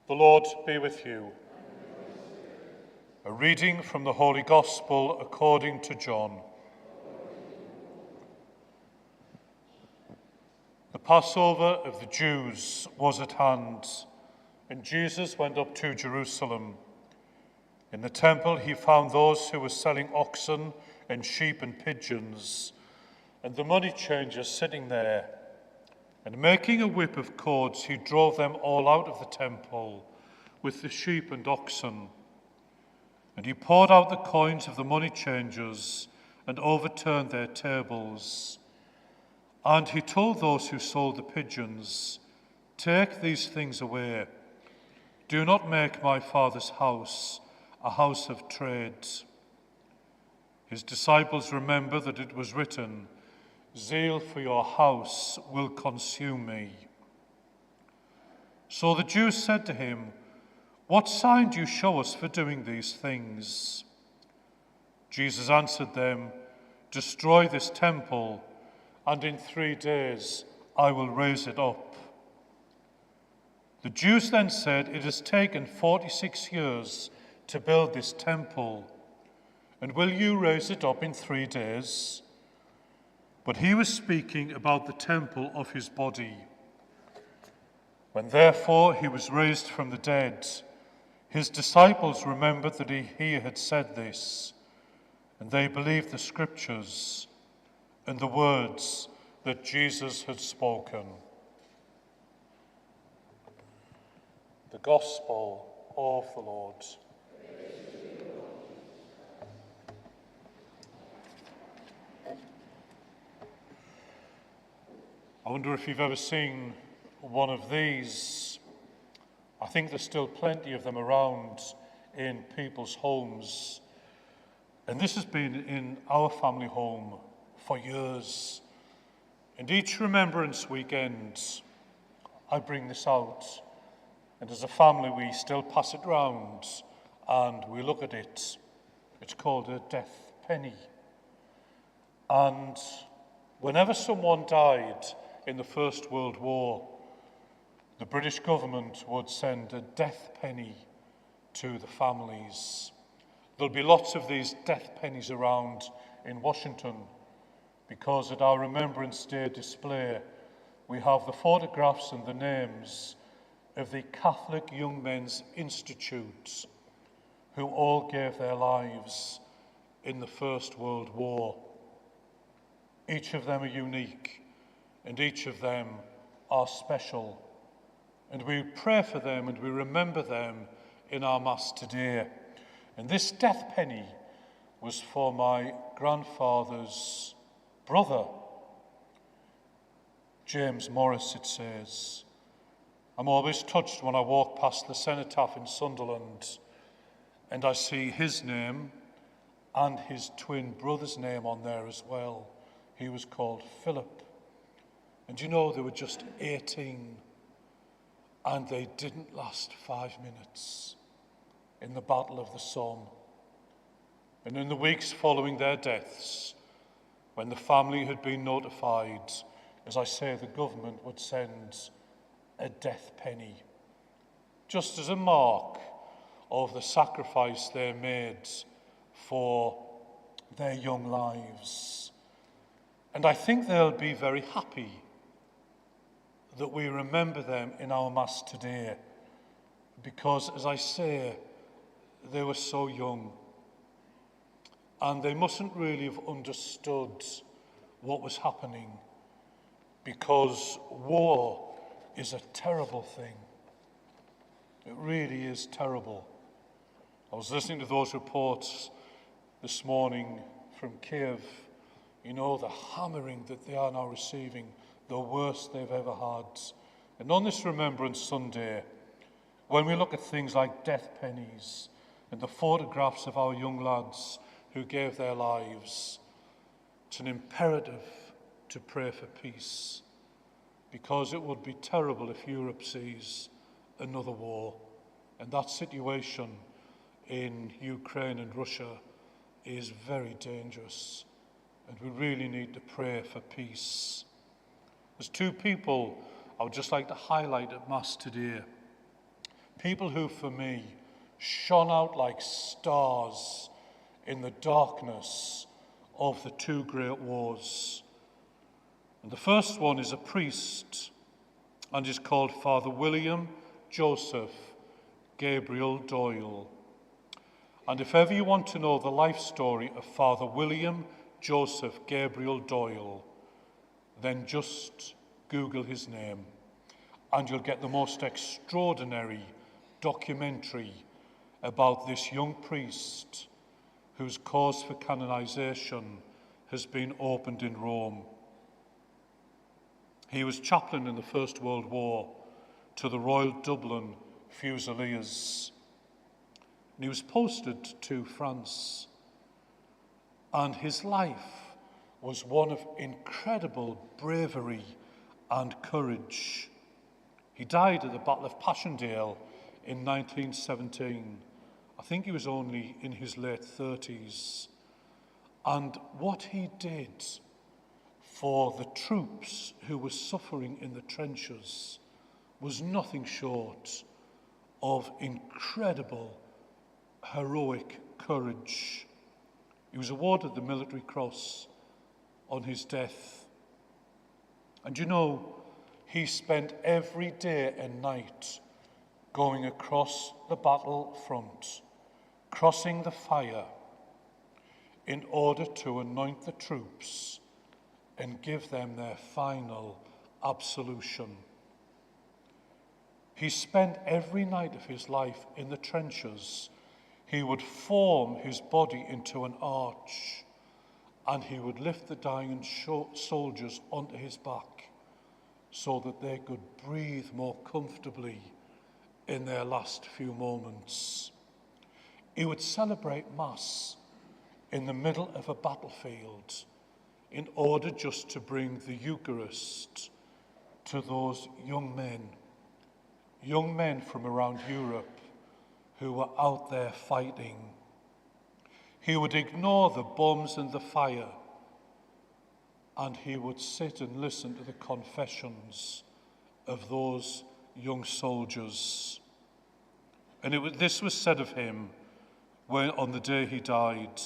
The Lord be with you. A reading from the Holy Gospel according to John. The Passover of the Jews was at hand, and Jesus went up to Jerusalem. In the temple he found those who were selling oxen and sheep and pigeons, and the money changers sitting there. And making a whip of cords, he drove them all out of the temple with the sheep and oxen. And he poured out the coins of the money changers and overturned their tables. And he told those who sold the pigeons, "Take these things away. Do not make my Father's house a house of trade." His disciples remember that it was written, "Zeal for your house will consume me." So the Jews said to him, "What sign do you show us for doing these things?" Jesus answered them, "Destroy this temple, and in 3 days I will raise it up." The Jews then said, "It has taken 46 years to build this temple, and will you raise it up in 3 days?" But he was speaking about the temple of his body. When therefore he was raised from the dead, his disciples remembered that he had said this, and they believed the scriptures and the words that Jesus had spoken. The Gospel of the Lord. I wonder if you've ever seen one of these. I think there's still plenty of them around in people's homes. And this has been in our family home for years. And each Remembrance Weekend, I bring this out. And as a family, we still pass it round and we look at it. It's called a death penny. And whenever someone died in the First World War, the British government would send a death penny to the families. There'll be lots of these death pennies around in Washington because at our Remembrance Day display we have the photographs and the names of the Catholic Young Men's Institute who all gave their lives in the First World War. Each of them are unique, and each of them are special. And we pray for them and we remember them in our Mass today. And this death penny was for my grandfather's brother, James Morris, it says. I'm always touched when I walk past the cenotaph in Sunderland and I see his name and his twin brother's name on there as well. He was called Philip. And you know, they were just 18 and they didn't last 5 minutes in the Battle of the Somme. And in the weeks following their deaths, when the family had been notified, as I say, the government would send a death penny, just as a mark of the sacrifice they made for their young lives. And I think they'll be very happy that we remember them in our Mass today, because, as I say, they were so young and they mustn't really have understood what was happening, because war is a terrible thing. It really is terrible. I was listening to those reports this morning from Kiev. You know, the hammering that they are now receiving, the worst they've ever had. And on this Remembrance Sunday, when we look at things like death pennies and the photographs of our young lads who gave their lives, it's an imperative to pray for peace, because it would be terrible if Europe sees another war. And that situation in Ukraine and Russia is very dangerous, and we really need to pray for peace. There's two people I would just like to highlight at Mass today. People who, for me, shone out like stars in the darkness of the two great wars. And the first one is a priest, and is called Father William Joseph Gabriel Doyle. And if ever you want to know the life story of Father William Joseph Gabriel Doyle, then just Google his name, and you'll get the most extraordinary documentary about this young priest whose cause for canonization has been opened in Rome. He was chaplain in the First World War to the Royal Dublin Fusiliers. And he was posted to France. And his life was one of incredible bravery and courage. He died at the Battle of Passchendaele in 1917. I think he was only in his late 30s. And what he did for the troops who were suffering in the trenches was nothing short of incredible, heroic courage. He was awarded the Military Cross on his death. And you know, he spent every day and night going across the battlefront, crossing the fire, in order to anoint the troops and give them their final absolution. He spent every night of his life in the trenches. He would form his body into an arch, and he would lift the dying soldiers onto his back so that they could breathe more comfortably in their last few moments. He would celebrate Mass in the middle of a battlefield in order just to bring the Eucharist to those young men from around Europe who were out there fighting. He would ignore the bombs and the fire, and he would sit and listen to the confessions of those young soldiers. And this was said of him on the day he died.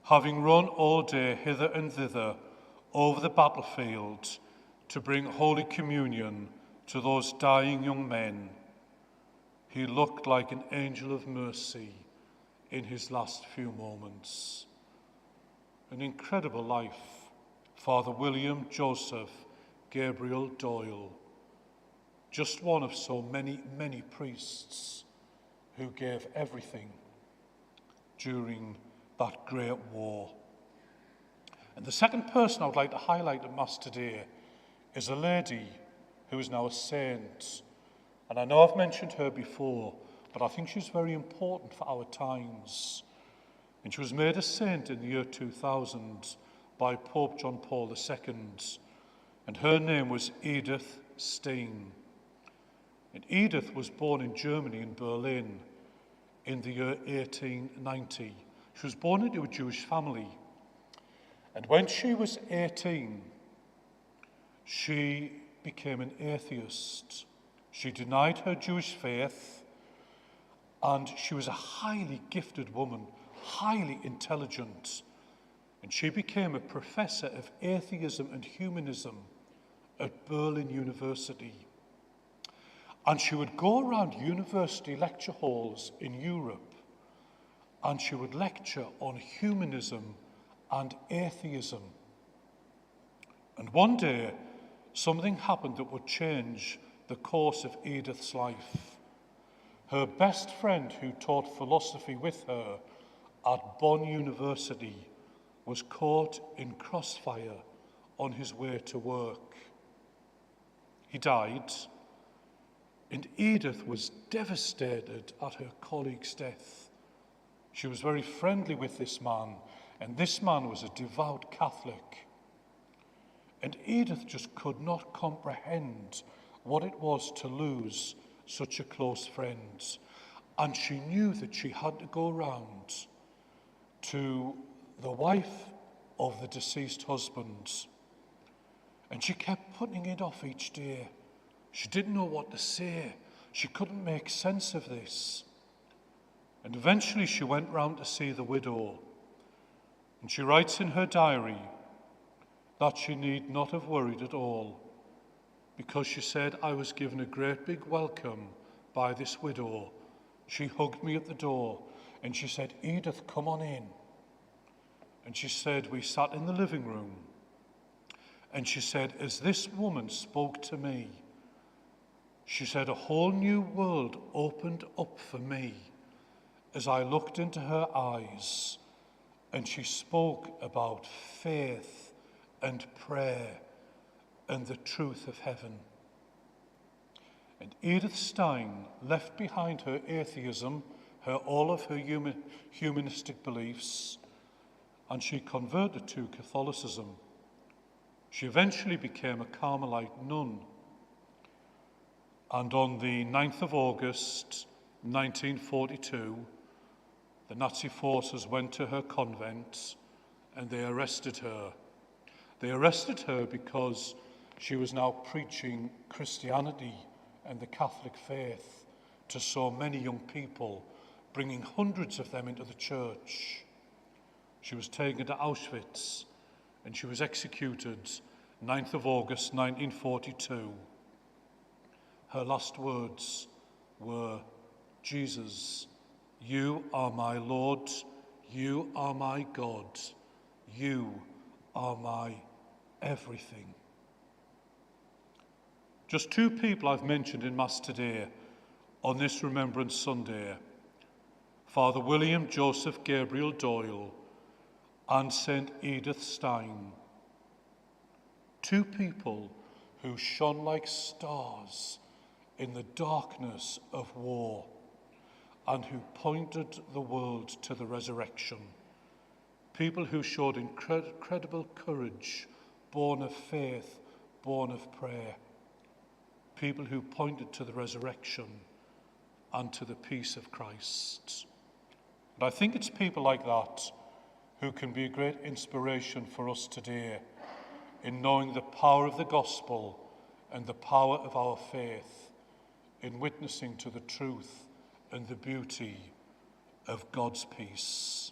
Having run all day hither and thither over the battlefield to bring Holy Communion to those dying young men, he looked like an angel of mercy in his last few moments. An incredible life, Father William Joseph Gabriel Doyle, just one of so many, many priests who gave everything during that great war. And the second person I would like to highlight at Mass today is a lady who is now a saint. And I know I've mentioned her before, but I think she's very important for our times. And she was made a saint in the year 2000 by Pope John Paul II. And her name was Edith Stein. And Edith was born in Germany, in Berlin, in the year 1890. She was born into a Jewish family. And when she was 18, she became an atheist. She denied her Jewish faith, and she was a highly gifted woman, highly intelligent. And she became a professor of atheism and humanism at Berlin University. And she would go around university lecture halls in Europe, and she would lecture on humanism and atheism. And one day, something happened that would change the course of Edith's life. Her best friend who taught philosophy with her at Bonn University was caught in crossfire on his way to work. He died, and Edith was devastated at her colleague's death. She was very friendly with this man, and this man was a devout Catholic. And Edith just could not comprehend what it was to lose such a close friend. And she knew that she had to go round to the wife of the deceased husband. And she kept putting it off each day. She didn't know what to say. She couldn't make sense of this. And eventually she went round to see the widow. And she writes in her diary that she need not have worried at all, because she said, I was given a great big welcome by this widow. She hugged me at the door and she said, Edith, come on in. And she said, we sat in the living room. And she said, as this woman spoke to me, she said, a whole new world opened up for me as I looked into her eyes, and she spoke about faith and prayer and the truth of heaven. And Edith Stein left behind her atheism, all of her humanistic beliefs, and she converted to Catholicism. She eventually became a Carmelite nun. And on the 9th of August, 1942, the Nazi forces went to her convent and they arrested her. They arrested her because she was now preaching Christianity and the Catholic faith to so many young people, bringing hundreds of them into the church. She was taken to Auschwitz and she was executed 9th of August 1942. Her last words were, Jesus, you are my Lord, you are my God, you are my everything. Just two people I've mentioned in Mass today on this Remembrance Sunday, Father William Joseph Gabriel Doyle and St. Edith Stein. Two people who shone like stars in the darkness of war and who pointed the world to the resurrection. People who showed incredible courage, born of faith, born of prayer. People who pointed to the resurrection and to the peace of Christ. And I think it's people like that who can be a great inspiration for us today in knowing the power of the gospel and the power of our faith in witnessing to the truth and the beauty of God's peace.